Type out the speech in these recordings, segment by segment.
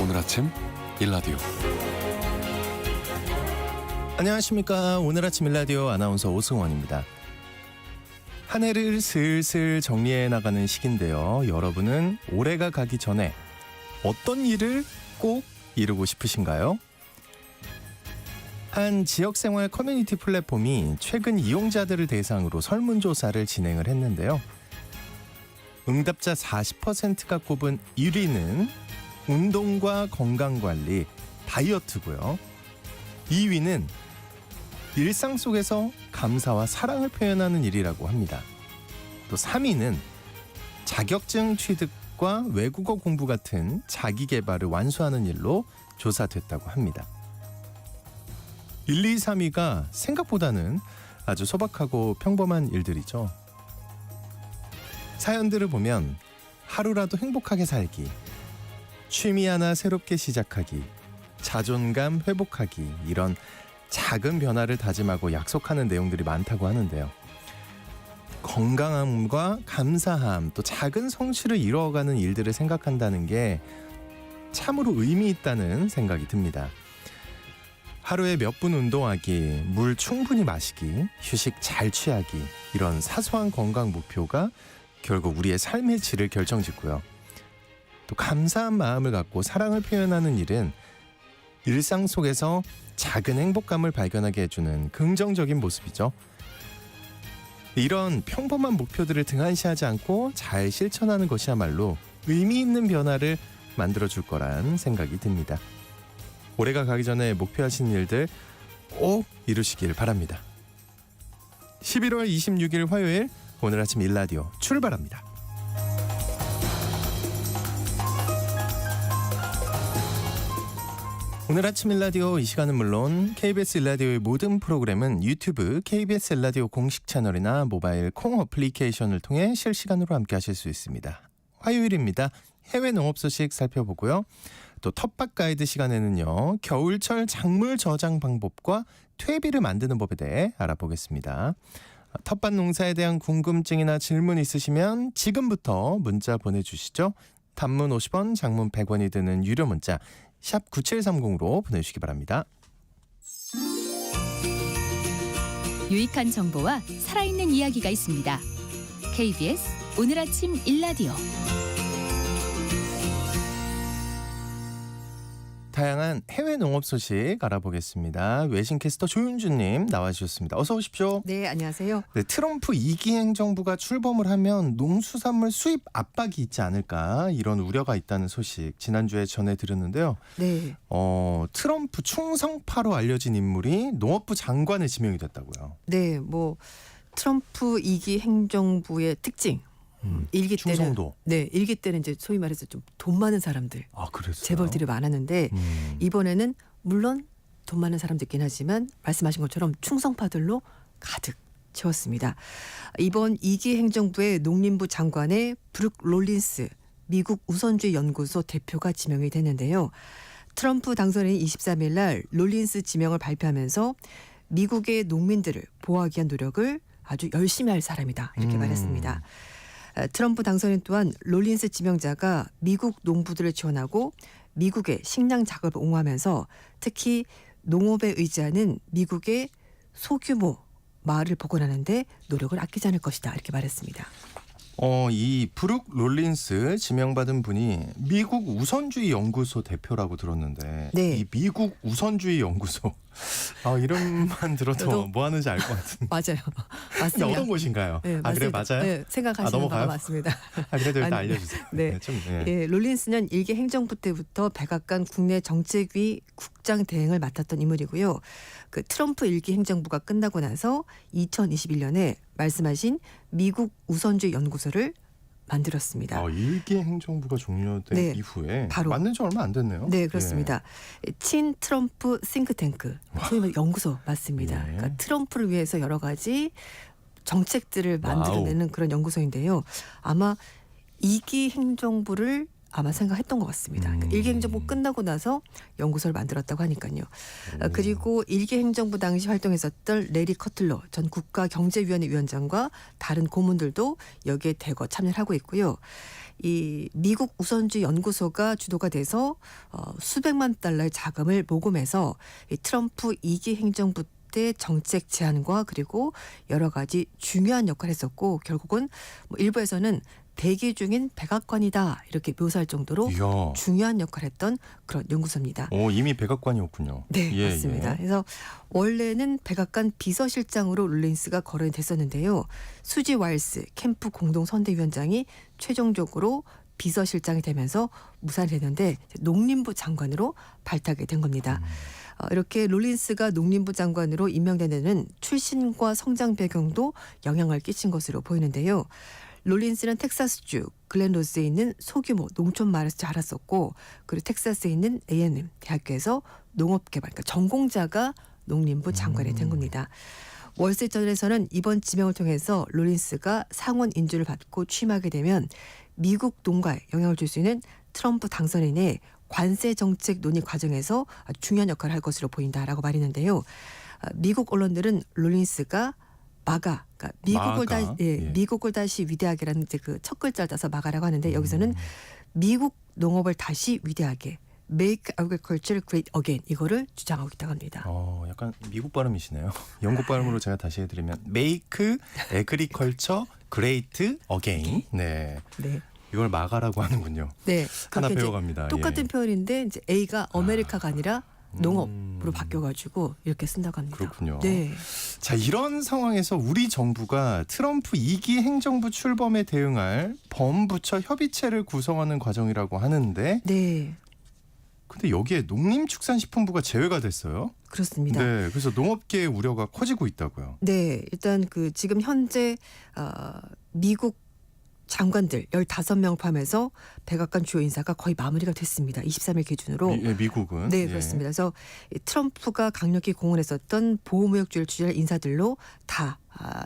오늘 아침 일라디오. 안녕하십니까. 오늘 아침 일라디오 아나운서 오승원입니다. 한 해를 슬슬 정리해 나가는 시기인데요. 여러분은 올해가 가기 전에 어떤 일을 꼭 이루고 싶으신가요? 한 지역생활 커뮤니티 플랫폼이 최근 이용자들을 대상으로 설문조사를 진행을 했는데요. 응답자 40%가 꼽은 1위는 운동과 건강관리, 다이어트고요. 2위는 일상 속에서 감사와 사랑을 표현하는 일이라고 합니다. 또 3위는 자격증 취득과 외국어 공부 같은 자기 개발을 완수하는 일로 조사됐다고 합니다. 1, 2, 3위가 생각보다는 아주 소박하고 평범한 일들이죠. 사연들을 보면 하루라도 행복하게 살기, 취미 하나 새롭게 시작하기, 자존감 회복하기, 이런 작은 변화를 다짐하고 약속하는 내용들이 많다고 하는데요. 건강함과 감사함, 또 작은 성취를 이루어가는 일들을 생각한다는 게 참으로 의미 있다는 생각이 듭니다. 하루에 몇 분 운동하기, 물 충분히 마시기, 휴식 잘 취하기, 이런 사소한 건강 목표가 결국 우리의 삶의 질을 결정짓고요. 또 감사한 마음을 갖고 사랑을 표현하는 일은 일상 속에서 작은 행복감을 발견하게 해주는 긍정적인 모습이죠. 이런 평범한 목표들을 등한시하지 않고 잘 실천하는 것이야말로 의미 있는 변화를 만들어줄 거란 생각이 듭니다. 올해가 가기 전에 목표하신 일들 꼭 이루시길 바랍니다. 11월 26일 화요일 오늘 아침 일라디오 출발합니다. 오늘 아침 일라디오, 이 시간은 물론 KBS 일라디오의 모든 프로그램은 유튜브 KBS 일라디오 공식 채널이나 모바일 콩 어플리케이션을 통해 실시간으로 함께 하실 수 있습니다. 화요일입니다. 해외 농업 소식 살펴보고요. 또 텃밭 가이드 시간에는요, 겨울철 작물 저장 방법과 퇴비를 만드는 법에 대해 알아보겠습니다. 텃밭 농사에 대한 궁금증이나 질문 있으시면 지금부터 문자 보내주시죠. 단문 50원, 장문 100원이 드는 유료 문자 샵 9730으로 보내주시기 바랍니다. 유익한 정보와 살아있는 이야기가 있습니다. KBS 오늘 아침 일라디오. 다양한 해외 농업 소식 알아보겠습니다. 외신캐스터 조윤주님 나와주셨습니다. 어서 오십시오. 네, 안녕하세요. 네, 트럼프 2기 행정부가 출범을 하면 농수산물 수입 압박이 있지 않을까, 이런 우려가 있다는 소식 지난주에 전해드렸는데요. 네. 트럼프 충성파로 알려진 인물이 농업부 장관에 지명이 됐다고요. 네, 트럼프 2기 행정부의 특징. 일기 충성도. 때는 일기 때는 이제 소위 말해서 좀 돈 많은 사람들, 그랬어요? 재벌들이 많았는데 이번에는 물론 돈 많은 사람도 있긴 하지만 말씀하신 것처럼 충성파들로 가득 채웠습니다. 이번 2기 행정부의 농림부 장관에 브룩 롤린스 미국 우선주의 연구소 대표가 지명이 됐는데요. 트럼프 당선인이 23일 날 롤린스 지명을 발표하면서 미국의 농민들을 보호하기 위한 노력을 아주 열심히 할 사람이다, 이렇게 말했습니다. 트럼프 당선인 또한 롤린스 지명자가 미국 농부들을 지원하고 미국의 식량 작업을 옹호하면서 특히 농업에 의지하는 미국의 소규모 마을을 복원하는 데 노력을 아끼지 않을 것이다, 이렇게 말했습니다. 이 브룩 롤린스 지명받은 분이 미국 우선주의 연구소 대표라고 들었는데, 네. 이 미국 우선주의 연구소, 이름만 들어도 뭐 하는지 알 것 같은데. 맞아요. 맞습니다. 어떤 곳인가요? 네, 그래, 맞아요? 네, 생각하시는 바가 맞습니다. 그래도 일단 알려주세요. 네. 롤린스는 일기 행정부 때부터 백악관 국내 정책위 국장 대행을 맡았던 인물이고요. 그 트럼프 일기 행정부가 끝나고 나서 2021년에 말씀하신 미국 우선주의 연구소를 만들었습니다. 일기 행정부가 종료된 이후에 바로 만든 지 얼마 안 됐네요. 네, 그렇습니다. 친 트럼프 싱크탱크, 소위 말해 연구소 맞습니다. 그러니까 트럼프를 위해서 여러 가지 정책들을 만들어내는 그런 연구소인데요. 아마 2기 행정부를 아마 생각했던 것 같습니다. 그러니까 일개 행정부 끝나고 나서 연구소를 만들었다고 하니까요. 그리고 일개 행정부 당시 활동했었던 레리 커틀러 전 국가경제위원회 위원장과 다른 고문들도 여기에 대거 참여를 하고 있고요. 이 미국 우선주의 연구소가 주도가 돼서 수백만 달러의 자금을 모금해서 이 트럼프 2기 행정부 때 정책 제안과 그리고 여러 가지 중요한 역할을 했었고 결국은 뭐 일부에서는 대기 중인 백악관이다 이렇게 묘사할 정도로 이야. 중요한 역할을 했던 그런 연구소입니다. 오, 이미 백악관이었군요. 네, 예, 맞습니다. 예. 그래서 원래는 백악관 비서실장으로 롤린스가 거론이 됐었는데요. 수지 와일스 캠프 공동선대위원장이 최종적으로 비서실장이 되면서 무산이 됐는데 농림부 장관으로 발탁이 된 겁니다. 이렇게 롤린스가 농림부 장관으로 임명된 데는 출신과 성장 배경도 영향을 끼친 것으로 보이는데요. 롤린스는 텍사스주 글렌로스에 있는 소규모 농촌 마을에서 자랐었고 그리고 텍사스에 있는 A&M 대학교에서 농업개발 그러니까 전공자가 농림부 장관이 된 겁니다. 월세전에서는 이번 지명을 통해서 롤린스가 상원 인준을 받고 취임하게 되면 미국 농가에 영향을 줄 수 있는 트럼프 당선인의 관세 정책 논의 과정에서 아주 중요한 역할을 할 것으로 보인다라고 말했는데요. 미국 언론들은 롤린스가 마가, 그러니까 미국을 다시 위대하게라는 이제 그 첫 글자를 따서 마가라고 하는데 여기서는 미국 농업을 다시 위대하게 Make Agriculture Great Again 이거를 주장하고 있다고 합니다. 약간 미국 발음이시네요. 영국 발음으로 제가 다시 해드리면 Make Agriculture Great Again. 네. 네. 이걸 마가라고 하는군요. 네. 하나 그게 배워갑니다. 똑같은 예. 표현인데 이제 A가 아메리카가 아니라 농업으로 바뀌어가지고 이렇게 쓴다고 합니다. 그렇군요. 네. 자, 이런 상황에서 우리 정부가 트럼프 2기 행정부 출범에 대응할 범부처 협의체를 구성하는 과정이라고 하는데 네. 근데 여기에 농림축산식품부가 제외가 됐어요. 그렇습니다. 네, 그래서 농업계의 우려가 커지고 있다고요. 네, 일단 그 지금 현재 미국 장관들 15명 포함해서 백악관 주요 인사가 거의 마무리가 됐습니다. 23일 기준으로. 미국은. 네, 예. 그렇습니다. 그래서 이 트럼프가 강력히 공언했었던 보호무역주의를 주재할 인사들로 다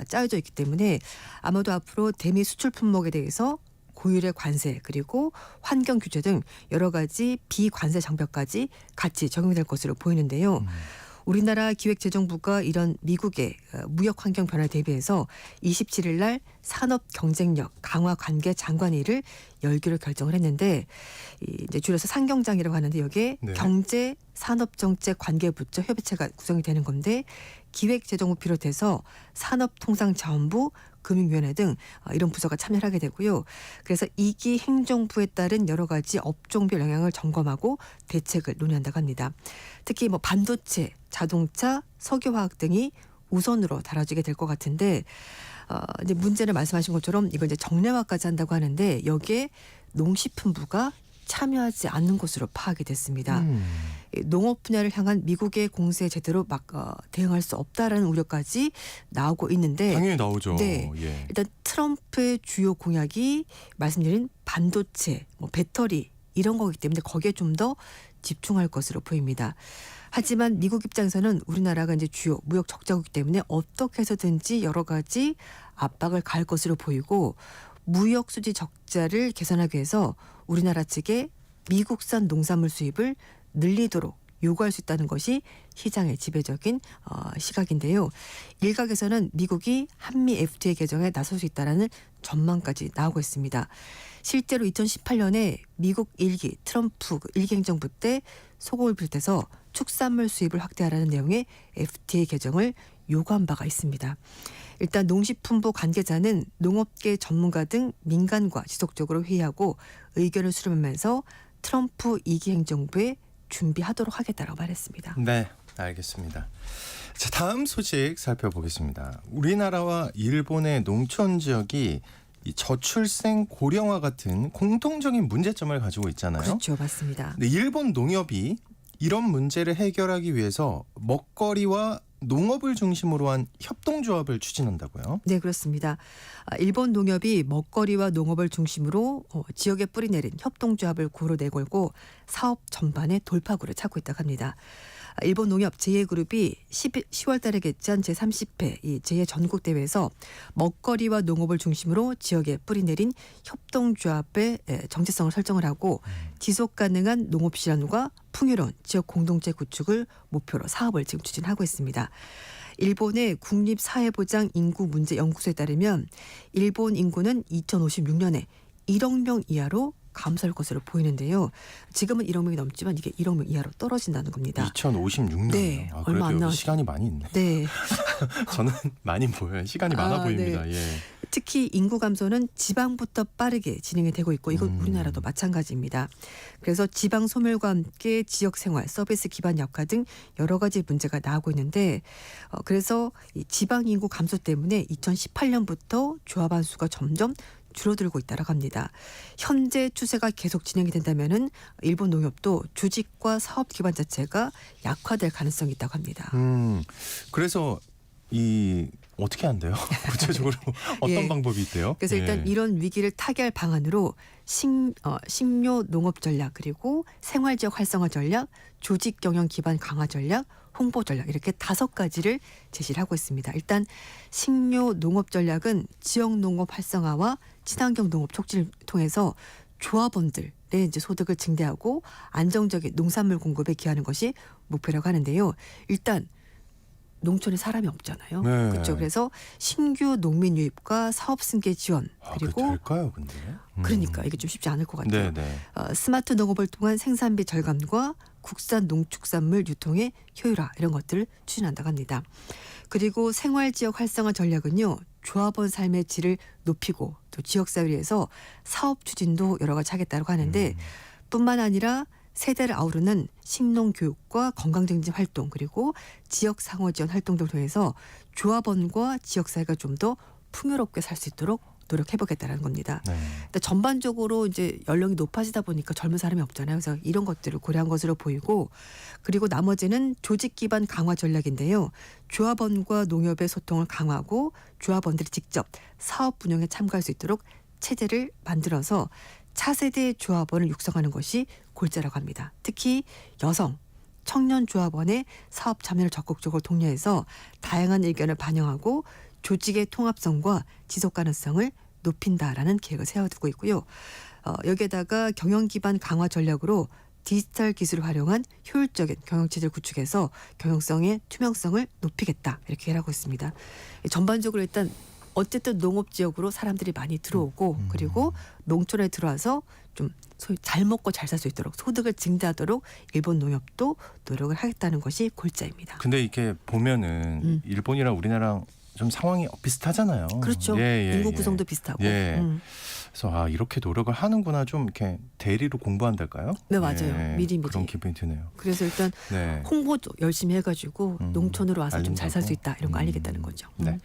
짜여져 있기 때문에 아마도 앞으로 대미 수출 품목에 대해서 고율의 관세 그리고 환경 규제 등 여러 가지 비관세 장벽까지 같이 적용될 것으로 보이는데요. 우리나라 기획재정부가 이런 미국의 무역 환경 변화에 대비해서 27일 날 산업 경쟁력 강화 관계 장관회의를 열기로 결정을 했는데 이제 줄여서 상경장이라고 하는데 여기에 네. 경제 산업정책 관계부처 협의체가 구성이 되는 건데 기획재정부 비롯해서 산업통상자원부 금융위원회 등 이런 부서가 참여를 하게 되고요. 그래서 2기 행정부에 따른 여러 가지 업종별 영향을 점검하고 대책을 논의한다고 합니다. 특히 뭐 반도체, 자동차, 석유화학 등이 우선으로 다뤄지게 될 것 같은데 이제 문제는 말씀하신 것처럼 이걸 이제 정례화까지 한다고 하는데 여기에 농식품부가 참여하지 않는 것으로 파악이 됐습니다. 농업 분야를 향한 미국의 공세에 제대로 막 대응할 수 없다라는 우려까지 나오고 있는데 당연히 나오죠. 네. 예. 일단 트럼프의 주요 공약이 말씀드린 반도체, 뭐 배터리 이런 거기 때문에 거기에 좀 더 집중할 것으로 보입니다. 하지만 미국 입장에서는 우리나라가 이제 주요 무역 적자국이기 때문에 어떻게 해서든지 여러 가지 압박을 가할 것으로 보이고 무역 수지 적자를 개선하기 위해서 우리나라 측에 미국산 농산물 수입을 늘리도록 요구할 수 있다는 것이 시장의 지배적인 시각인데요. 일각에서는 미국이 한미 FTA 개정에 나설 수 있다라는 전망까지 나오고 있습니다. 실제로 2018년에 미국 1기 트럼프 1기 행정부 때 소금을 비롯해서 축산물 수입을 확대하라는 내용의 FTA 개정을 요구한 바가 있습니다. 일단 농식품부 관계자는 농업계 전문가 등 민간과 지속적으로 회의하고 의견을 수렴하면서 트럼프 2기 행정부에 준비하도록 하겠다라고 말했습니다. 네, 알겠습니다. 자, 다음 소식 살펴보겠습니다. 우리나라와 일본의 농촌 지역이 이 저출생 고령화 같은 공통적인 문제점을 가지고 있잖아요. 그렇죠, 맞습니다. 근데 일본 농협이 이런 문제를 해결하기 위해서 먹거리와 농업을 중심으로 한 협동조합을 추진한다고요? 네, 그렇습니다. 일본 농협이 먹거리와 농업을 중심으로 지역에 뿌리내린 협동조합을 구로 내걸고 사업 전반에 돌파구를 찾고 있다고 합니다. 일본 농협 제2그룹이 10월 달에 개최한 제30회 이 제2 전국 대회에서 먹거리와 농업을 중심으로 지역에 뿌리내린 협동조합의 정체성을 설정을 하고 지속 가능한 농업 실현과 풍요로운 지역 공동체 구축을 목표로 사업을 지금 추진하고 있습니다. 일본의 국립사회보장 인구문제연구소에 따르면 일본 인구는 2056년에 1억 명 이하로 감소할 것으로 보이는데요. 지금은 1억 명이 넘지만 이게 1억 명 이하로 떨어진다는 겁니다. 2056년. 네, 아, 얼마 안 그래도 남았- 시간이 많이 있네. 네. 저는 많이 보여요. 시간이 많아 보입니다. 예. 특히 인구 감소는 지방부터 빠르게 진행이 되고 있고 이건 우리나라도 마찬가지입니다. 그래서 지방 소멸과 함께 지역 생활, 서비스 기반 약화 등 여러 가지 문제가 나오고 있는데 그래서 이 지방 인구 감소 때문에 2018년부터 조합원 수가 점점 줄어들고 있다고 합니다. 현재 추세가 계속 진행이 된다면은 일본 농협도 조직과 사업 기반 자체가 약화될 가능성이 있다고 합니다. 그래서 이 어떻게 한대요? 구체적으로 어떤 예. 방법이 있대요? 그래서 일단 예. 이런 위기를 타개할 방안으로 식료 농업 전략 그리고 생활지역 활성화 전략, 조직 경영 기반 강화 전략, 홍보 전략 이렇게 5가지를 제시를 하고 있습니다. 일단 식료 농업 전략은 지역 농업 활성화와 친환경 농업 촉진을 통해서 조합원들의 이제 소득을 증대하고 안정적인 농산물 공급에 기하는 것이 목표라고 하는데요. 일단 농촌에 사람이 없잖아요. 네. 그렇죠. 그래서 신규 농민 유입과 사업 승계 지원 그게 그리고 될까요, 근데? 그러니까 이게 좀 쉽지 않을 것 같아요. 네. 스마트 농업을 통한 생산비 절감과 국산 농축산물 유통의 효율화 이런 것들을 추진한다고 합니다. 그리고 생활지역 활성화 전략은요. 조합원 삶의 질을 높이고 또 지역사회에서 사업 추진도 여러 가지 하겠다고 하는데 뿐만 아니라 세대를 아우르는 식농 교육과 건강증진 활동 그리고 지역 상호 지원 활동들을 통해서 조합원과 지역사회가 좀 더 풍요롭게 살 수 있도록 노력해보겠다는 겁니다. 네. 근데 전반적으로 이제 연령이 높아지다 보니까 젊은 사람이 없잖아요. 그래서 이런 것들을 고려한 것으로 보이고 그리고 나머지는 조직 기반 강화 전략인데요. 조합원과 농협의 소통을 강화하고 조합원들이 직접 사업 운영에 참가할 수 있도록 체제를 만들어서 차세대 조합원을 육성하는 것이 골자라고 합니다. 특히 여성, 청년 조합원의 사업 참여를 적극적으로 독려해서 다양한 의견을 반영하고 조직의 통합성과 지속 가능성을 높인다라는 계획을 세워두고 있고요. 여기에다가 경영 기반 강화 전략으로 디지털 기술을 활용한 효율적인 경영체제를 구축해서 경영성의 투명성을 높이겠다 이렇게 하고 있습니다. 전반적으로 일단 어쨌든 농업 지역으로 사람들이 많이 들어오고 그리고 농촌에 들어와서 좀 소위 잘 먹고 잘 살 수 있도록 소득을 증대하도록 일본 농협도 노력을 하겠다는 것이 골자입니다. 근데 이렇게 보면은 일본이랑 우리나라랑 좀 상황이 비슷하잖아요. 그렇죠. 인구 구성도 비슷하고. 예. 그래서 이렇게 노력을 하는구나 좀 이렇게 대리로 공부한달까요? 네, 맞아요. 미리미리. 그런 기분이 드네요. 그래서 일단 네. 홍보도 열심히 해가지고 농촌으로 와서 좀 잘 살 수 알린다고? 있다 이런 거 알리겠다는 거죠. 네.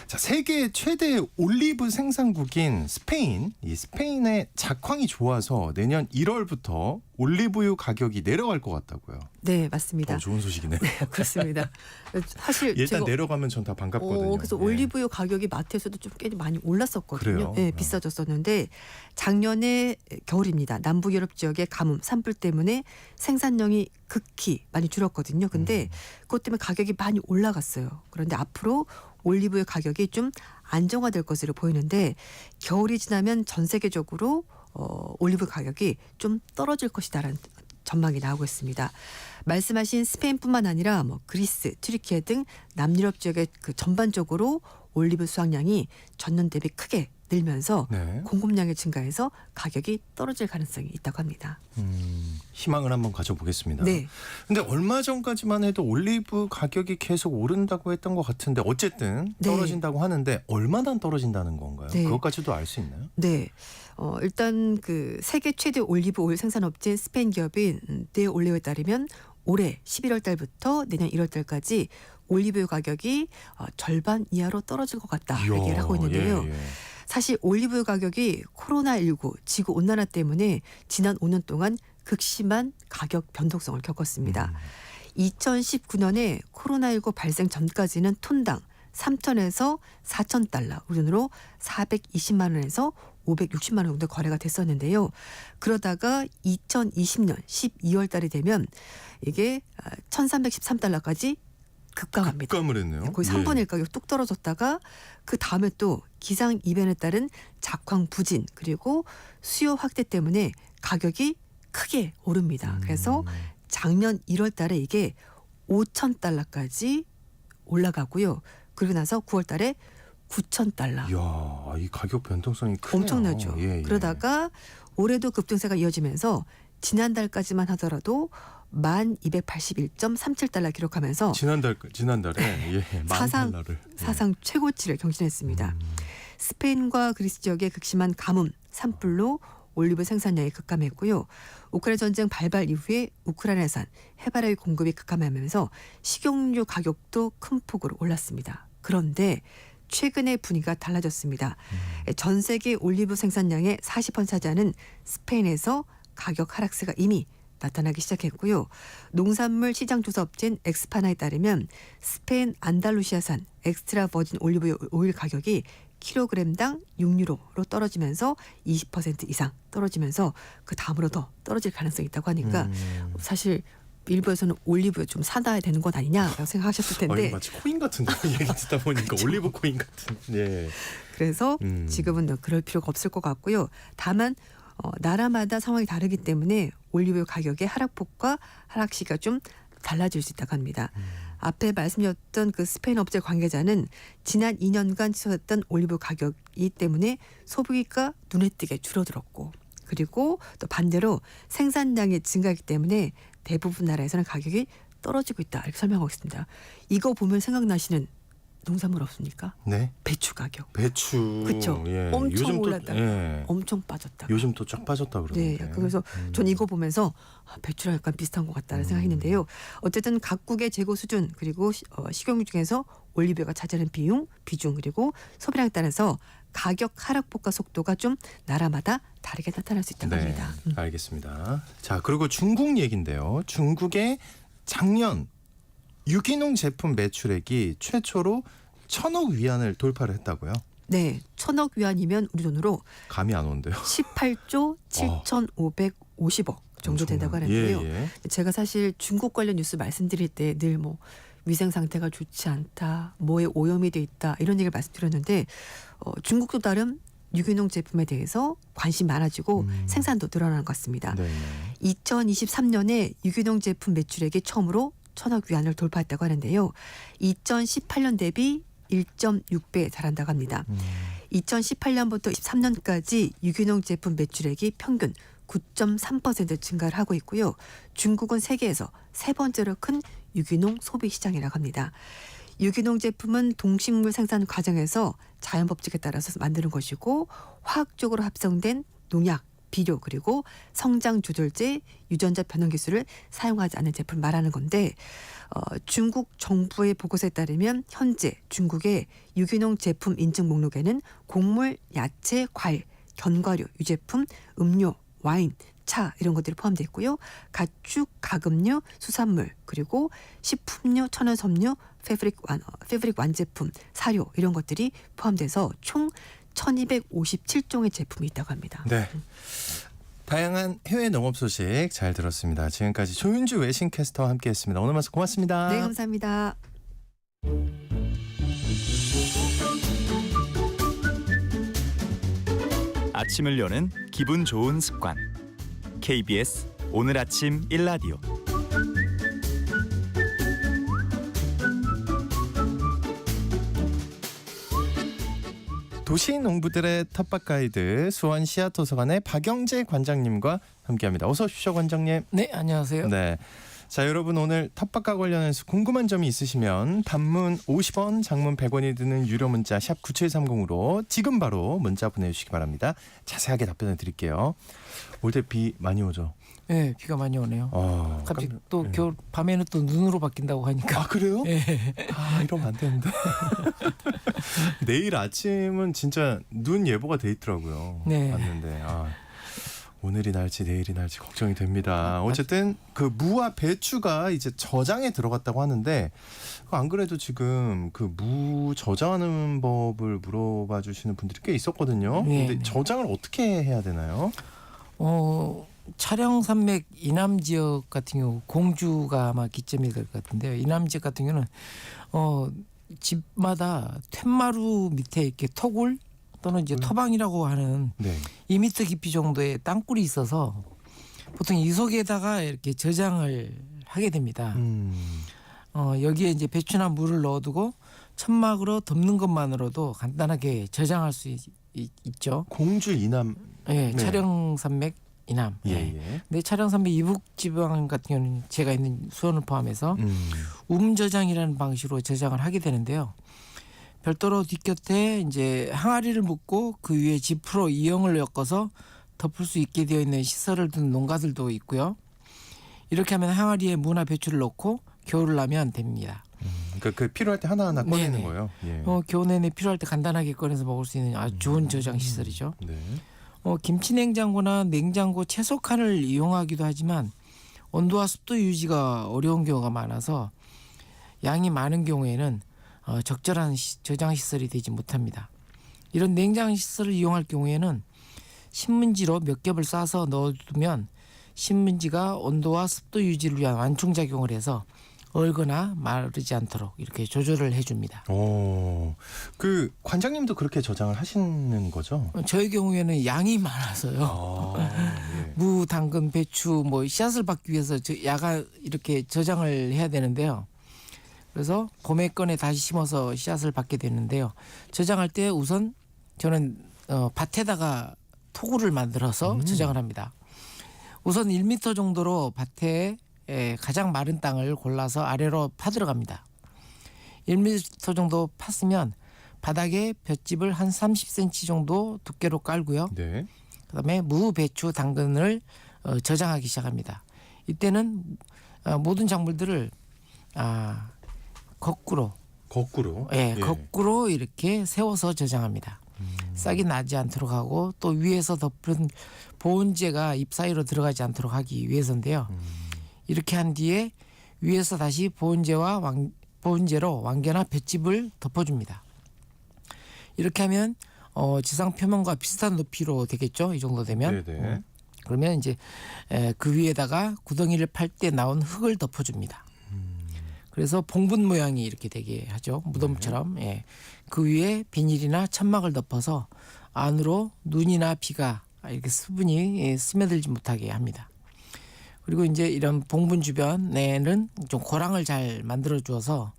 자, 세계 최대 올리브 생산국인 스페인. 이 스페인의 작황이 좋아서 내년 1월부터 올리브유 가격이 내려갈 것 같다고요. 네, 맞습니다. 좋은 소식이네요. 그렇습니다. 사실 일단 제가 내려가면 전 다 반갑거든요. 그래서 예. 올리브유 가격이 마트에서도 좀 꽤 많이 올랐었거든요. 그래요? 네, 비싸졌었는데 작년에 겨울입니다. 남부 유럽 지역의 가뭄, 산불 때문에 생산량이 극히 많이 줄었거든요. 근데 그것 때문에 가격이 많이 올라갔어요. 그런데 앞으로 올리브유 가격이 좀 안정화될 것으로 보이는데 겨울이 지나면 전 세계적으로 올리브 가격이 좀 떨어질 것이다라는 전망이 나오고 있습니다. 말씀하신 스페인뿐만 아니라 그리스, 튀르키예 등 남유럽 지역의 그 전반적으로 올리브 수확량이 전년 대비 크게 늘면서 네. 공급량이 증가해서 가격이 떨어질 가능성이 있다고 합니다. 희망을 한번 가져보겠습니다. 네. 근데 얼마 전까지만 해도 올리브 가격이 계속 오른다고 했던 것 같은데 어쨌든 네. 떨어진다고 하는데 얼마나 떨어진다는 건가요? 네. 그것까지도 알 수 있나요? 네. 일단 그 세계 최대 올리브 오일 생산업체 스페인 기업인 네 올리오에 따르면 올해 11월 달부터 내년 1월 달까지 올리브유 가격이 절반 이하로 떨어질 것 같다 얘기를 하고 있는데요. 예. 사실 올리브유 가격이 코로나19 지구 온난화 때문에 지난 5년 동안 극심한 가격 변동성을 겪었습니다. 2019년에 코로나19 발생 전까지는 톤당 3천에서 4천 달러, 우리 돈으로 420만 원에서 560만 원 정도 거래가 됐었는데요. 그러다가 2020년 12월 달이 되면 이게 1,313달러까지 급감합니다. 급감을 했네요. 거의 3분의 1 가격 뚝 떨어졌다가 그 다음에 또 기상 이변에 따른 작황 부진 그리고 수요 확대 때문에 가격이 크게 오릅니다. 그래서 작년 1월 달에 이게 5,000달러까지 올라가고요. 그리고 나서 9월 달에 9,000달러. 이야, 이 가격 변동성이 크네요. 엄청나죠. 예. 그러다가 올해도 급등세가 지난달까지만 하더라도 1,281.37달러 기록하면서 지난달에 사상- 10,000달러를 사상 최고치를 경신했습니다. 스페인과 그리스 지역의 극심한 가뭄, 산불로 올리브 생산량이 급감했고요. 우크라이나 전쟁 발발 이후에 우크라이나산 해바라기 공급이 급감하면서 식용유 가격도 큰 폭으로 올랐습니다. 그런데 최근에 분위기가 달라졌습니다. 전 세계 올리브 생산량의 40% 차지하는 스페인에서 가격 하락세가 이미 나타나기 시작했고요. 농산물 시장 조사 업체인 엑스파나에 따르면 스페인 안달루시아산 엑스트라 버진 올리브 오일 가격이 킬로그램당 6유로로 떨어지면서 20% 이상 떨어지면서 그 다음으로 더 떨어질 가능성이 있다고 하니까 사실 일부에서는 올리브 좀 사다 되는 것 아니냐라고 생각하셨을 텐데 마치 코인 같은데 얘기 듣다 보니까 올리브 코인 같은. 예. 그래서 지금은 그럴 필요가 없을 것 같고요. 다만 나라마다 상황이 다르기 때문에 올리브 가격의 하락폭과 하락 시가 좀 달라질 수 있다고 합니다. 앞에 말씀드렸던 그 스페인 업체 관계자는 지난 2년간 치솟았던 올리브 가격이 때문에 소비가 눈에 띄게 줄어들었고 그리고 또 반대로 생산량이 증가하기 때문에 대부분 나라에서는 가격이 떨어지고 있다 이렇게 설명하고 있습니다. 이거 보면 생각나시는 농산물 없습니까? 네. 배추 가격. 배추. 그쵸? 예. 엄청 요즘 올랐다가 예. 엄청 빠졌다. 요즘 또 쫙 빠졌다 네, 그러는데. 그래서 전 이거 보면서 배추랑 약간 비슷한 것 같다는 생각했는데요. 어쨌든 각국의 재고 수준 그리고 식용유 중에서 올리브유가 차지하는 비중 그리고 소비량에 따라서 가격 하락폭과 속도가 좀 나라마다 다르게 나타날 수 있다고 네, 합니다. 알겠습니다. 자, 그리고 중국 얘긴데요. 중국의 작년 유기농 제품 매출액이 최초로 1,000억 위안을 돌파를 했다고요. 네, 1,000억 위안이면 우리 돈으로 감이 안 오는데요. 18조 7,550억 정도 된다고 하는데요. 예. 제가 사실 중국 관련 뉴스 말씀드릴 때 늘 뭐 위생 상태가 좋지 않다, 뭐에 오염이 돼 있다 이런 얘기를 말씀드렸는데 중국도 나름 유기농 제품에 대해서 관심 많아지고 생산도 늘어나는 것 같습니다. 네. 2023년에 유기농 제품 매출액이 처음으로 1,000억 위안을 돌파했다고 하는데요. 2018년 대비 1.6배 달한다고 합니다. 2018년부터 23년까지 유기농 제품 매출액이 평균 9.3% 증가를 하고 있고요. 중국은 세계에서 세 번째로 큰 유기농 소비 시장이라고 합니다. 유기농 제품은 동식물 생산 과정에서 자연 법칙에 따라서 만드는 것이고 화학적으로 합성된 농약, 비료 그리고 성장 조절제, 유전자 변형 기술을 사용하지 않는 제품을 말하는 건데 중국 정부의 보고서에 따르면 현재 중국의 유기농 제품 인증 목록에는 곡물, 야채, 과일, 견과류, 유제품, 음료, 와인, 차 이런 것들이 포함되어 있고요. 가축, 가금류, 수산물 그리고 식품류, 천연섬유, 패브릭 완제품, 사료 이런 것들이 포함돼서 총 1,257종의 제품이 있다고 합니다. 네. 다양한 해외 농업 소식 잘 들었습니다. 지금까지 조윤주 외신캐스터와 함께했습니다. 오늘 말씀 고맙습니다. 네, 감사합니다. 아침을 여는 기분 좋은 습관. KBS 오늘 아침 일라디오. 도시 농부들의 텃밭 가이드 수원 시야도서관의 박영재 관장님과 함께합니다. 어서 오십시오, 관장님. 네, 안녕하세요. 네. 자, 여러분 오늘 텃밭과 관련해서 궁금한 점이 있으시면 단문 50원, 장문 100원이 드는 유료 문자 샵 9730으로 지금 바로 문자 보내주시기 바랍니다. 자세하게 답변을 드릴게요. 올 때 비 많이 오죠? 네, 비가 많이 오네요. 갑자기 또 겨울 밤에는 또 눈으로 바뀐다고 하니까. 아, 그래요? 네. 아, 이러면 안 되는데. 내일 아침은 진짜 눈 예보가 돼 있더라고요. 네. 봤는데 오늘이 날지 내일이 날지 걱정이 됩니다. 어쨌든 그 무와 배추가 이제 저장에 들어갔다고 하는데 안 그래도 지금 그 무 저장하는 법을 물어봐 주시는 분들이 꽤 있었거든요. 네, 근데 네. 저장을 어떻게 해야 되나요? 차량 산맥 이남 지역 같은 경우 공주가 아마 기점이 될 것 같은데요. 이남 지역 같은 경우는 집마다 툇마루 밑에 이렇게 토굴 또는 이제 토방이라고 하는 네. 2m 깊이 정도의 땅굴이 있어서 보통 이 속에다가 이렇게 저장을 하게 됩니다. 여기에 이제 배추나 물을 넣어두고 천막으로 덮는 것만으로도 간단하게 저장할 수 있죠. 공주 이남. 예, 네. 차량산맥 이남. 예, 예. 예. 근데 차량산맥 이북 지방 같은 경우는 제가 있는 수원을 포함해서 저장이라는 방식으로 저장을 하게 되는데요. 별도로 뒷곁에 이제 항아리를 묶고 그 위에 지프로 이형을 엮어서 덮을 수 있게 되어 있는 시설을 둔 농가들도 있고요. 이렇게 하면 항아리에 무나 배추를 넣고 겨울을 나면 됩니다. 그러니까 그 필요할 때 하나하나 꺼내는 네네. 거예요. 예. 겨우 내내 필요할 때 간단하게 꺼내서 먹을 수 있는 아주 좋은 저장 시설이죠. 네. 김치 냉장고나 냉장고 채소 칸을 이용하기도 하지만 온도와 습도 유지가 어려운 경우가 많아서 양이 많은 경우에는 적절한 저장 시설이 되지 못합니다. 이런 냉장 시설을 이용할 경우에는 신문지로 몇 겹을 싸서 넣어두면 신문지가 온도와 습도 유지를 위한 완충 작용을 해서 얼거나 마르지 않도록 이렇게 조절을 해줍니다. 그 관장님도 그렇게 저장을 하시는 거죠? 저희 경우에는 양이 많아서요. 예. 무, 당근, 배추, 뭐 씨앗을 받기 위해서 야간 이렇게 저장을 해야 되는데요. 그래서 봄에 꺼내 다시 심어서 씨앗을 받게 되는데요. 저장할 때 우선 저는 밭에다가 토구를 만들어서 저장을 합니다. 우선 1m 정도로 밭에 가장 마른 땅을 골라서 아래로 파들어갑니다. 1m 정도 팠으면 바닥에 볏짚을 한 30cm 정도 두께로 깔고요. 네. 그다음에 무, 배추, 당근을 저장하기 시작합니다. 이때는 모든 작물들을 거꾸로 예. 거꾸로 이렇게 세워서 저장합니다. 싹이 나지 않도록 하고 또 위에서 덮은 보온재가 잎 사이로 들어가지 않도록 하기 위해서인데요. 이렇게 한 뒤에 위에서 다시 보온재로 왕겨나 볏짚을 덮어줍니다. 이렇게 하면 지상 표면과 비슷한 높이로 되겠죠. 이 정도 되면. 네네. 그러면 이제 그 위에다가 구덩이를 팔 때 나온 흙을 덮어줍니다. 그래서 봉분 모양이 이렇게 되게 하죠. 무덤처럼. 예. 그 위에 비닐이나 천막을 덮어서 안으로 눈이나 비가 이렇게 수분이 스며들지 못하게 합니다. 그리고 이제 이런 봉분 주변에는 좀 고랑을 잘 만들어 주어서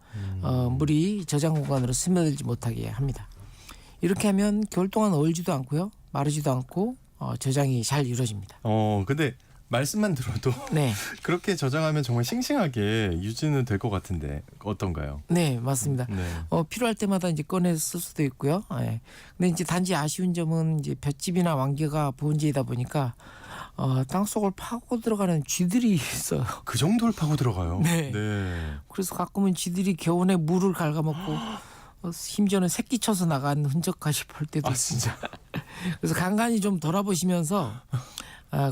물이 저장 공간으로 스며들지 못하게 합니다. 이렇게 하면 겨울 동안 얼지도 않고요, 마르지도 않고 저장이 잘 이루어집니다. 근데 말씀만 들어도 네, 그렇게 저장하면 정말 싱싱하게 유지는 될 것 같은데 어떤가요? 네 맞습니다. 네. 필요할 때마다 이제 꺼내 쓸 수도 있고요. 예. 근데 이제 단지 아쉬운 점은 이제 볏짚이나 왕겨가 보온재이다 보니까 땅 속을 파고 들어가는 쥐들이 있어요. 그 정도를 파고 들어가요. 네. 그래서 가끔은 쥐들이 겨우내 물을 갉아먹고 심지어는 새끼 쳐서 나간 흔적까지 볼 때도 있습니다. 그래서 간간히 좀 돌아보시면서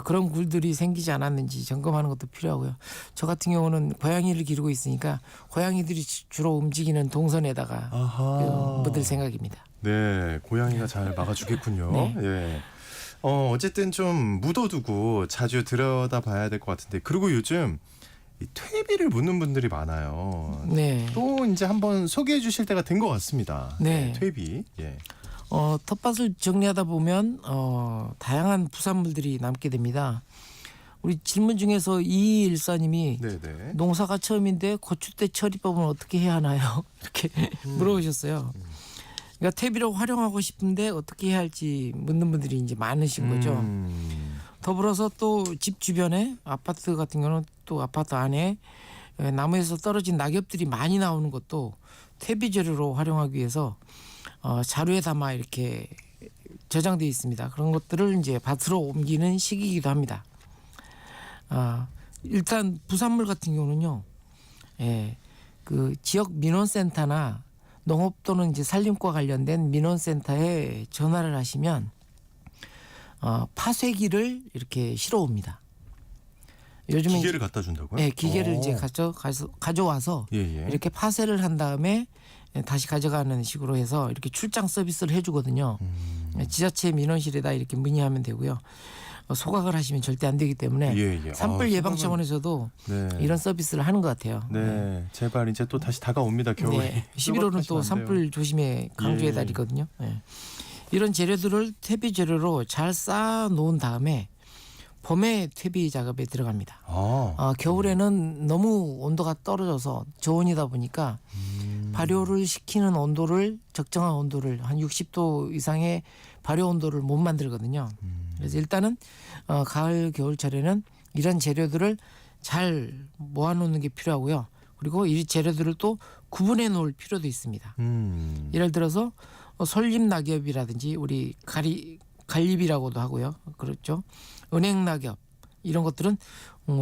그런 굴들이 생기지 않았는지 점검하는 것도 필요하고요. 저 같은 경우는 고양이를 기르고 있으니까 고양이들이 주로 움직이는 동선에다가 묻을 생각입니다. 네, 고양이가 잘 막아주겠군요. 네. 예. 어쨌든 좀 묻어두고 자주 들여다봐야 될 것 같은데, 그리고 요즘 이 퇴비를 묻는 분들이 많아요. 네. 또 이제 한번 소개해 주실 때가 된 것 같습니다. 네. 퇴비. 예. 텃밭을 정리하다 보면 다양한 부산물들이 남게 됩니다. 우리 질문 중에서 이일사님이 네네. 농사가 처음인데 고추대 처리법은 어떻게 해야 하나요? 이렇게 물어보셨어요. 그러니까 퇴비로 활용하고 싶은데 어떻게 해야 할지 묻는 분들이 이제 많으신 거죠. 더불어서 또 집 주변에 아파트 같은 경우는 또 아파트 안에 나무에서 떨어진 낙엽들이 많이 나오는 것도 퇴비 재료로 활용하기 위해서 자루에 담아 이렇게 저장되어 있습니다. 그런 것들을 이제 밭으로 옮기는 시기이기도 합니다. 일단 부산물 같은 경우는요, 그 지역 민원센터나 농업 또는 이제 산림과 관련된 민원센터에 전화를 하시면 파쇄기를 이렇게 실어옵니다. 요즘에 기계를 갖다 준다고요? 네, 기계를 이제 오. 가져와서 예, 예. 이렇게 파쇄를 한 다음에 다시 가져가는 식으로 해서 이렇게 출장 서비스를 해주거든요. 지자체 민원실에다 이렇게 문의하면 되고요. 소각을 하시면 절대 안 되기 때문에 예, 예. 산불 아, 예방 소각은- 차원에서도 네. 이런 서비스를 하는 것 같아요. 네, 제발 이제 또 다시 다가옵니다. 겨울이. 네. 11월은 또 산불 조심의 강조의 예. 달이거든요. 네. 이런 재료들을 퇴비 재료로 잘 쌓아 놓은 다음에 봄에 퇴비 작업에 들어갑니다. 겨울에는 너무 온도가 떨어져서 저온이다 보니까 발효를 시키는 온도를 적정한 온도를 한 60도 이상의 발효 온도를 못 만들거든요. 그래서 일단은 가을 겨울철에는 이런 재료들을 잘 모아놓는 게 필요하고요. 그리고 이 재료들을 또 구분해 놓을 필요도 있습니다. 예를 들어서 솔잎 낙엽이라든지 우리 갈잎이라고도 하고요. 그렇죠. 은행 낙엽 이런 것들은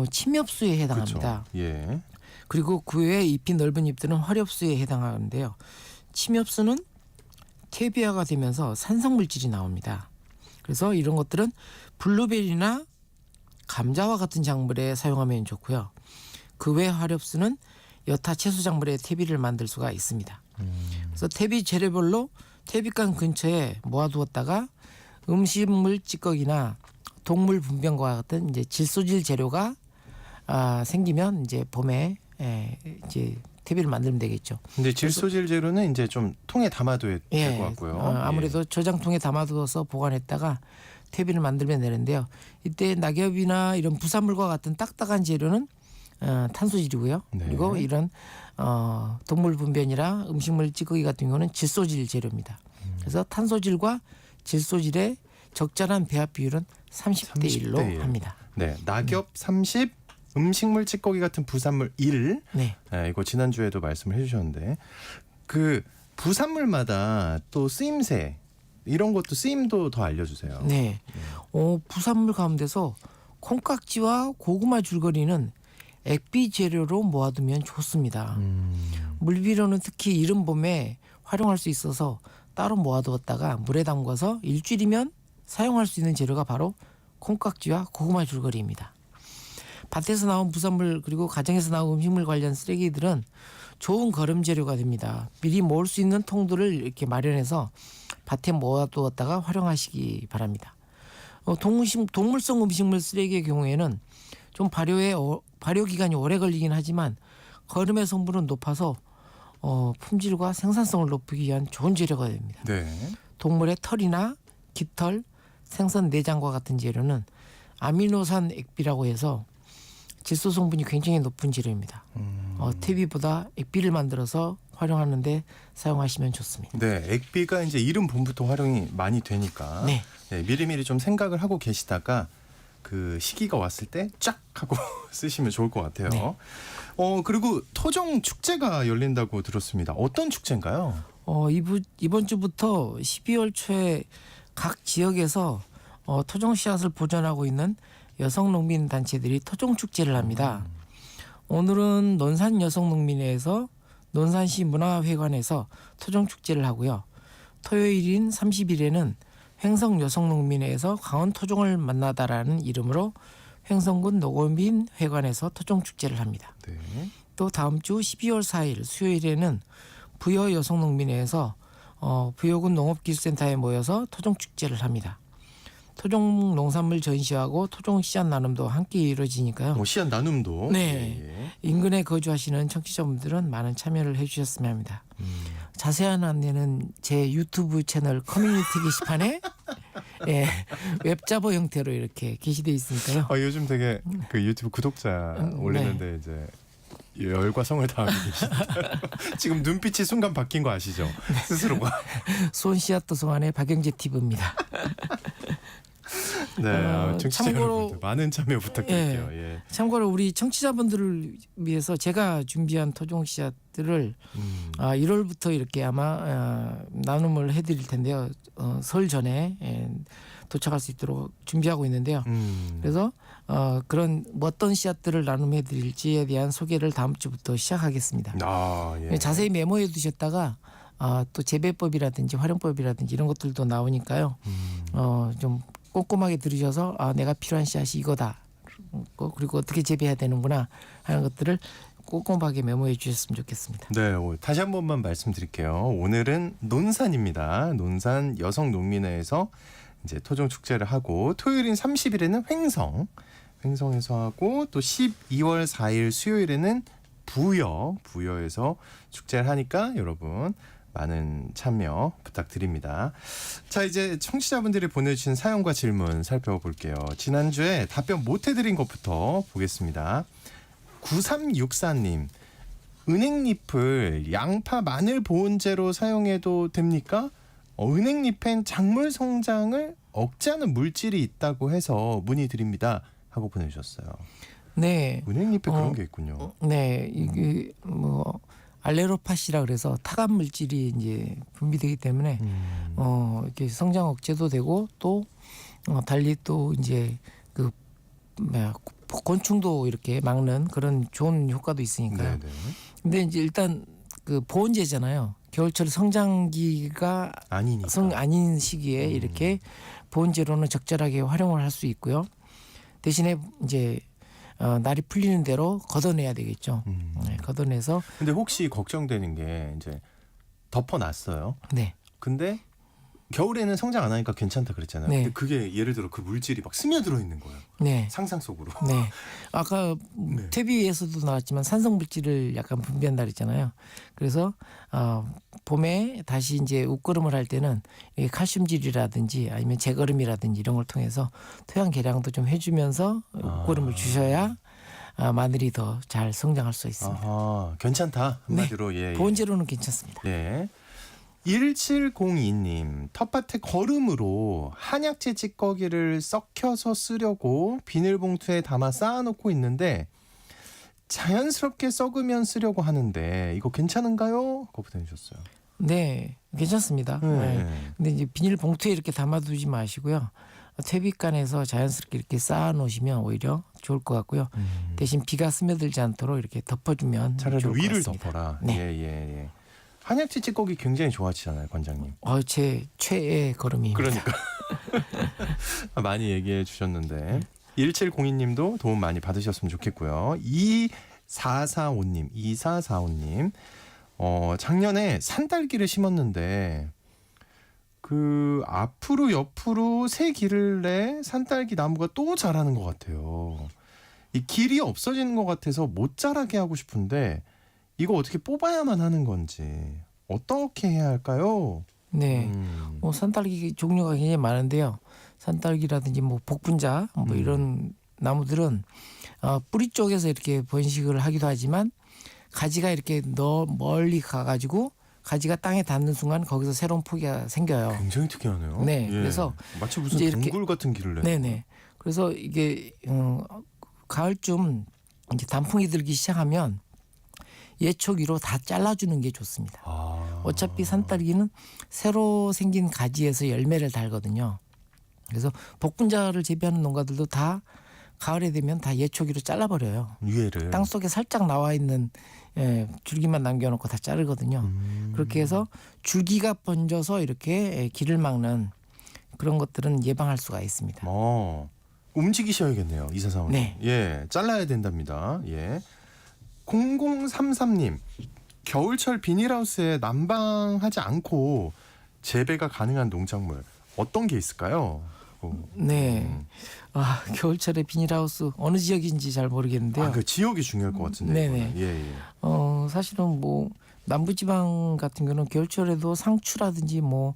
침엽수에 해당합니다. 그렇죠. 예. 그리고 그 외에 잎이 넓은 잎들은 화렵수에 해당하는데요. 침엽수는 퇴비화가 되면서 산성 물질이 나옵니다. 그래서 이런 것들은 블루베리나 감자와 같은 작물에 사용하면 좋고요. 그 외 화렵수는 여타 채소 작물에 퇴비를 만들 수가 있습니다. 그래서 퇴비 재료별로 퇴비缸 근처에 모아두었다가 음식물 찌꺼기나 동물 분변과 같은 이제 질소질 재료가 생기면 이제 봄에 이제 퇴비를 만들면 되겠죠. 근데 질소질 재료는 이제 좀 통에 담아둬야 될 것 같고요. 아무래도 저장통에 담아두어서 보관했다가 퇴비를 만들면 되는데요. 이때 낙엽이나 이런 부산물과 같은 딱딱한 재료는 탄소질이고요. 네. 그리고 이런 동물 분변이나 음식물 찌꺼기 같은 경우는 질소질 재료입니다. 그래서 탄소질과 질소질의 적절한 배합 비율은 30대 1로 30대 1. 합니다. 네, 낙엽 30, 음식물 찌꺼기 같은 부산물 1. 네. 이거 지난주에도 말씀을 해주셨는데 그 부산물마다 또 쓰임새 이런 것도 쓰임도 더 알려주세요. 네. 부산물 가운데서 콩깍지와 고구마 줄거리는 액비 재료로 모아두면 좋습니다. 물비료는 특히 이른 봄에 활용할 수 있어서 따로 모아두었다가 물에 담가서 일주일이면 사용할 수 있는 재료가 바로 콩깍지와 고구마 줄거리입니다. 밭에서 나온 부산물 그리고 가정에서 나온 음식물 관련 쓰레기들은 좋은 거름 재료가 됩니다. 미리 모을 수 있는 통들을 이렇게 마련해서 밭에 모아두었다가 활용하시기 바랍니다. 동물성 음식물 쓰레기의 경우에는 좀 발효 기간이 오래 걸리긴 하지만 거름의 성분은 높아서 품질과 생산성을 높이기 위한 좋은 재료가 됩니다. 네. 동물의 털이나 깃털, 생선 내장과 같은 재료는 아미노산 액비라고 해서 질소 성분이 굉장히 높은 재료입니다. 퇴비보다 액비를 만들어서 활용하는데 사용하시면 좋습니다. 네, 액비가 이제 이른 봄부터 활용이 많이 되니까 네. 미리미리 좀 생각을 하고 계시다가 그 시기가 왔을 때 쫙 하고 쓰시면 좋을 것 같아요. 네. 그리고 토종 축제가 열린다고 들었습니다. 어떤 축제인가요? 이번 주부터 12월 초에 각 지역에서 토종 씨앗을 보존하고 있는 여성 농민 단체들이 토종 축제를 합니다. 오늘은 논산 여성 농민회에서 논산시 문화회관에서 토종 축제를 하고요. 토요일인 30일에는 횡성 여성농민회에서 강원 토종을 만나다라는 이름으로 횡성군 노고민 회관에서 토종 축제를 합니다. 네. 또 다음 주 12월 4일 수요일에는 부여 여성농민회에서 부여군 농업기술센터에 모여서 토종 축제를 합니다. 토종 농산물 전시하고 토종 씨앗 나눔도 함께 이루어지니까요. 씨앗 나눔도. 네. 예. 인근에 거주하시는 청취자분들은 많은 참여를 해주셨으면 합니다. 자세한 안내는 제 유튜브 채널 커뮤니티 게시판에 웹자보 형태로 이렇게 게시되어 있으니까요. 요즘 되게 그 유튜브 구독자 올리는데 이제 열과 성을 다하고 계시다. 지금 눈빛이 순간 바뀐 거 아시죠? 스스로가. 수원 씨앗도서관의 박영재 TV입니다. 네, 청취자 참고로- 여러분들 많은 참여 부탁드릴게요. 예. 참고로 우리 청취자분들을 위해서 제가 준비한 토종 씨앗들을 1월부터 이렇게 아마 나눔을 해드릴 텐데요. 설 전에 도착할 수 있도록 준비하고 있는데요. 그래서 그런 어떤 씨앗들을 나눔해드릴지에 대한 소개를 다음 주부터 시작하겠습니다. 예. 자세히 메모해 두셨다가 또 재배법이라든지 활용법이라든지 이런 것들도 나오니까요. 좀 꼼꼼하게 들으셔서 내가 필요한 씨앗이 이거다. 그리고 어떻게 재배해야 되는구나 하는 것들을 꼼꼼하게 메모해 주셨으면 좋겠습니다. 네, 다시 한 번만 말씀드릴게요. 오늘은 논산입니다. 논산 여성농민회에서 이제 토종 축제를 하고 토요일인 30일에는 횡성에서 하고 또 12월 4일 수요일에는 부여에서 축제를 하니까 여러분 많은 참여 부탁드립니다. 자, 이제 청취자분들이 보내주신 사연과 질문 살펴볼게요. 지난주에 답변 못 해드린 것부터 보겠습니다. 9364님, 은행잎을 양파 마늘 보온제로 사용해도 됩니까? 은행잎엔 작물 성장을 억제하는 물질이 있다고 해서 문의드립니다 하고 보내주셨어요. 네. 은행잎에 그런 게 있군요. 네, 이게 뭐 알레로파시라 그래서 타감 물질이 이제 분비되기 때문에 이렇게 성장 억제도 되고 또 달리 또 이제 그 곤충도 이렇게 막는 그런 좋은 효과도 있으니까요. 네네. 근데 이제 일단 그 보온제잖아요. 겨울철 성장기가 아니니까. 아닌 시기에 이렇게 보온제로는 적절하게 활용을 할 수 있고요. 대신에 이제 날이 풀리는 대로 걷어내야 되겠죠. 네, 걷어내서. 근데 혹시 걱정되는 게 이제 덮어놨어요. 네. 근데 겨울에는 성장 안 하니까 괜찮다 그랬잖아요. 네. 근데 그게 예를 들어 그 물질이 막 스며들어 있는 거예요. 네. 상상 속으로. 네. 아까 네. 퇴비에서도 나왔지만 산성 물질을 약간 분비한다 그랬잖아요. 그래서 봄에 다시 이제 웃거름을 할 때는 이 칼슘질이라든지 아니면 재거름이라든지 이런 걸 통해서 토양 개량도 좀 해주면서 웃거름을 주셔야 마늘이 더 잘 성장할 수 있습니다. 아하, 괜찮다 한마디로. 예. 보온제로는 괜찮습니다. 예. 1702님, 텃밭에 거름으로 한약재 찌꺼기를 썩혀서 쓰려고 비닐봉투에 담아 쌓아놓고 있는데 자연스럽게 썩으면 쓰려고 하는데 이거 괜찮은가요? 그거 보내주셨어요. 네, 괜찮습니다. 네. 근데 이제 비닐 봉투에 이렇게 담아두지 마시고요. 퇴비간에서 자연스럽게 이렇게 쌓아놓으시면 오히려 좋을 것 같고요. 대신 비가 스며들지 않도록 이렇게 덮어주면 차라리 좋을 것 위를 같습니다. 덮어라. 네. 예. 한약재 찌꺼기 굉장히 좋아하시잖아요, 관장님. 제 최애 걸음입니다. 그러니까 많이 얘기해 주셨는데 1702님도 도움 많이 받으셨으면 좋겠고요. 2445님 작년에 산딸기를 심었는데 그 앞으로 옆으로 새 길을 내 산딸기 나무가 또 자라는 것 같아요. 이 길이 없어지는 것 같아서 못 자라게 하고 싶은데 이거 어떻게 뽑아야만 하는 건지 어떻게 해야 할까요? 네, 산딸기 종류가 굉장히 많은데요. 산딸기라든지 뭐 복분자 뭐 이런 나무들은 뿌리 쪽에서 이렇게 번식을 하기도 하지만 가지가 이렇게 멀리 가가지고 가지가 땅에 닿는 순간 거기서 새로운 포기가 생겨요. 굉장히 특이하네요. 네, 예. 그래서 마치 무슨 이제 이렇게- 동굴 같은 길을 내는. 네네. 그래서 이게 가을쯤 이제 단풍이 들기 시작하면 예초기로 다 잘라주는 게 좋습니다. 어차피 산딸기는 새로 생긴 가지에서 열매를 달거든요. 그래서 복분자를 재배하는 농가들도 다 가을에 되면 다 예초기로 잘라버려요. 위에를. 땅 속에 살짝 나와 있는 줄기만 남겨놓고 다 자르거든요. 그렇게 해서 줄기가 번져서 이렇게 길을 막는 그런 것들은 예방할 수가 있습니다. 움직이셔야겠네요, 이사사원님. 네. 예, 잘라야 된답니다. 예. 0033님, 겨울철 비닐하우스에 난방하지 않고 재배가 가능한 농작물 어떤 게 있을까요? 네. 겨울철에 비닐하우스 어느 지역인지 잘 모르겠는데요. 그 지역이 중요할 것 같은데. 네네. 예. 사실은 뭐 남부지방 같은 경우는 겨울철에도 상추라든지 뭐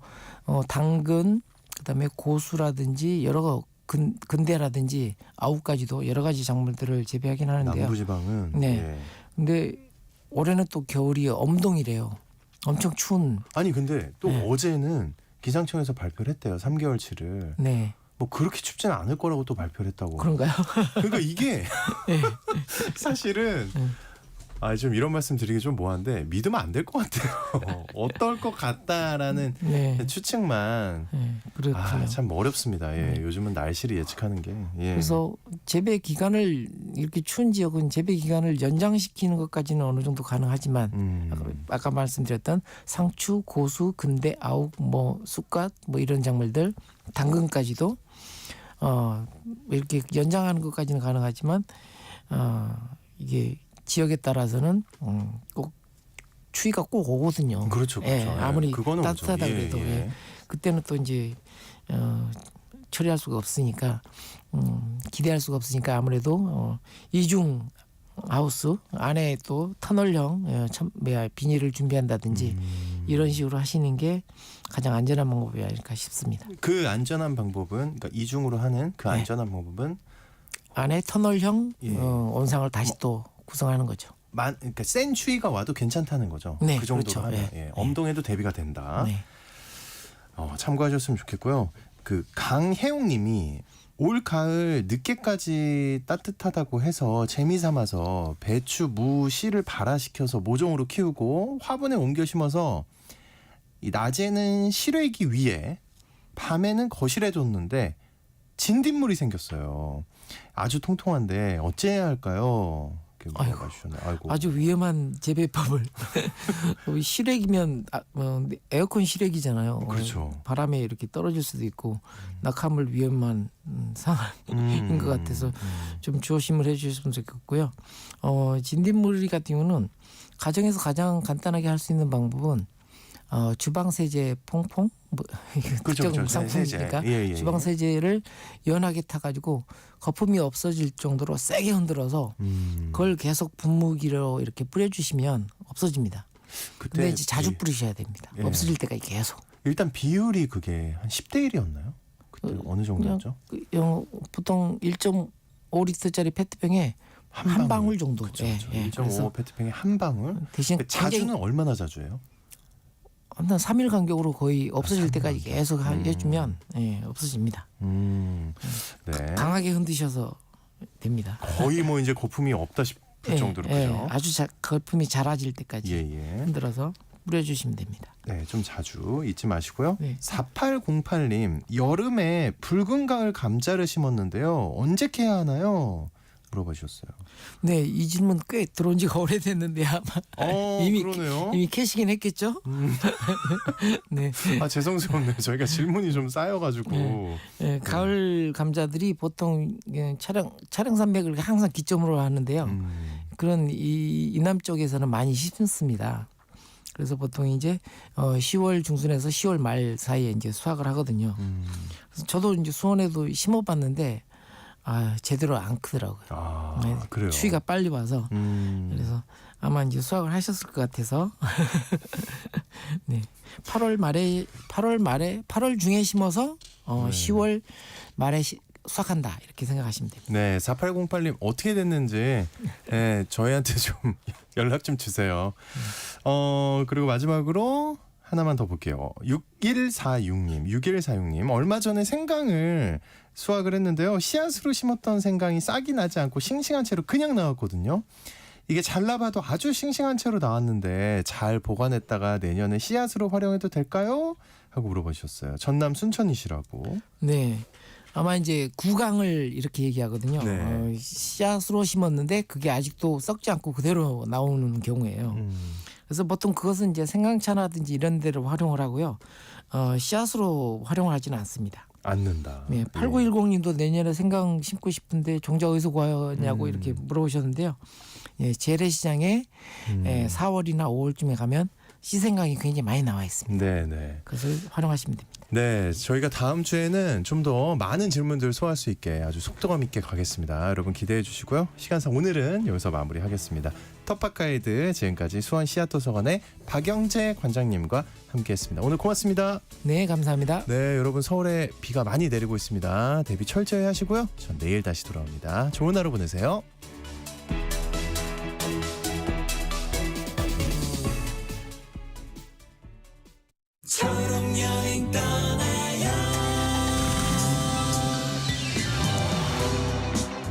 당근, 그다음에 고수라든지 여러 근대라든지 아욱까지도 여러 가지 작물들을 재배하긴 하는데요. 남부지방은. 네. 예. 근데 올해는 또 겨울이 엄동이래요. 엄청 추운. 아니 근데 또 네. 어제는 기상청에서 발표를 했대요. 3개월치를. 네. 뭐 그렇게 춥지는 않을 거라고 또 발표를 했다고. 그런가요? 그러니까 이게 네. 사실은 좀 이런 말씀 드리기 좀 뭐한데 믿으면 안 될 것 같아요. 어떨 것 같다라는 네. 추측만. 네. 그렇군요. 참 어렵습니다. 예. 요즘은 날씨를 예측하는 게. 예. 그래서 재배 기간을 이렇게 추운 지역은 재배 기간을 연장시키는 것까지는 어느 정도 가능하지만 아까 말씀드렸던 상추, 고수, 근대, 아욱, 뭐 쑥갓 뭐 이런 작물들, 당근까지도 이렇게 연장하는 것까지는 가능하지만 이게 지역에 따라서는 꼭 추위가 꼭 오거든요. 그렇죠, 그렇죠. 예, 아무리 그거는 따뜻하다 그렇죠. 그래도 예. 그때는 또 이제 처리할 수가 없으니까 기대할 수가 없으니까 아무래도 이중 하우스 안에 또 터널형 비닐을 준비한다든지 이런 식으로 하시는 게 가장 안전한 방법이 아닐까 싶습니다. 그 안전한 방법은 그러니까 이중으로 하는 그 네. 안전한 방법은 안에 터널형 예. 온상을 다시 또 구성하는 거죠. 그러니까 센 추위가 와도 괜찮다는 거죠. 네, 그 정도로 그렇죠. 하면 예. 엄동에도 대비가 된다. 네. 참고하셨으면 좋겠고요. 그 강혜웅님이 올 가을 늦게까지 따뜻하다고 해서 재미삼아서 배추, 무, 씨를 발화시켜서 모종으로 키우고 화분에 옮겨 심어서 이 낮에는 실외기 위에 밤에는 거실에 뒀는데 진딧물이 생겼어요. 아주 통통한데 어째야 할까요? 이렇게 물어봐 주셨네요. 아이고. 아주 위험한 재배법을 실외기면 에어컨 실외기잖아요. 그렇죠. 바람에 이렇게 떨어질 수도 있고 낙하물 위험한 상황인 것 같아서 좀 조심을 해주셨으면 좋겠고요. 진딧물이 같은 경우는 가정에서 가장 간단하게 할 수 있는 방법은 주방 세제 퐁퐁 그렇죠, 특정 상품이니까 예. 주방 세제를 연하게 타가지고 거품이 없어질 정도로 세게 흔들어서 그걸 계속 분무기로 이렇게 뿌려주시면 없어집니다. 근데 이제 자주 뿌리셔야 됩니다. 예. 없어질 때까지 계속. 일단 비율이 그게 한 10대 1이었나요? 그때 어느 정도였죠? 보통 1.5리터짜리 페트병에 한 방울 정도. 그렇죠. 예, 1.5 페트병에 한 방울. 대신 자주는 얼마나 자주 해요? 한 3일 간격으로 거의 없어질 때까지 계속 해주면 없어집니다. 네. 강하게 흔드셔서 됩니다. 거의 뭐 이제 거품이 없다 싶을 정도로 그죠? 아주 거품이 작아질 때까지 예. 흔들어서 뿌려주시면 됩니다. 네, 좀 자주 잊지 마시고요. 네. 4808님, 여름에 붉은 가을 감자를 심었는데요. 언제 캐야 하나요? 물어보셨어요. 네, 이 질문 꽤 들어온 지가 오래됐는데 아마 그러네요. 이미 캐시긴 했겠죠? 네. 죄송스럽네요. 저희가 질문이 좀 쌓여가지고. 네, 가을 감자들이 보통 촬영 산맥을 항상 기점으로 하는데요. 그런 이남 쪽에서는 많이 심습니다. 그래서 보통 이제 10월 중순에서 10월 말 사이에 이제 수확을 하거든요. 그래서 저도 이제 수원에도 심어봤는데 제대로 안 크더라고요. 네, 그래요. 추위가 빨리 와서 그래서 아마 이제 수확을 하셨을 것 같아서 네. 8월 중에 심어서 10월 말에 수확한다 이렇게 생각하시면 됩니다. 네, 4808님 어떻게 됐는지 저희한테 좀 연락 좀 주세요. 그리고 마지막으로 하나만 더 볼게요. 6146님 얼마 전에 생강을 수확을 했는데요. 씨앗으로 심었던 생강이 싹이 나지 않고 싱싱한 채로 그냥 나왔거든요. 이게 잘라봐도 아주 싱싱한 채로 나왔는데 잘 보관했다가 내년에 씨앗으로 활용해도 될까요? 하고 물어보셨어요. 전남 순천이시라고. 네. 아마 이제 구강을 이렇게 얘기하거든요. 네. 씨앗으로 심었는데 그게 아직도 썩지 않고 그대로 나오는 경우예요. 그래서 보통 그것은 이제 생강차라든지 이런 데를 활용을 하고요. 씨앗으로 활용을 하지는 않습니다. 않는다. 네, 8910님도 내년에 생강 심고 싶은데 종자 어디서 구하냐고 이렇게 물어보셨는데요. 예, 재래시장에 4월이나 5월쯤에 가면 씨생강이 굉장히 많이 나와 있습니다. 네. 그것을 활용하시면 됩니다. 네, 저희가 다음 주에는 좀 더 많은 질문들을 소화할 수 있게 아주 속도감 있게 가겠습니다. 여러분 기대해 주시고요. 시간상 오늘은 여기서 마무리하겠습니다. 텃밭 가이드 지금까지 수원 씨앗도서관의 박영재 관장님과 함께했습니다. 오늘 고맙습니다. 네, 감사합니다. 네, 여러분 서울에 비가 많이 내리고 있습니다. 대비 철저히 하시고요. 전 내일 다시 돌아옵니다. 좋은 하루 보내세요.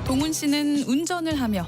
동훈 씨는 운전을 하며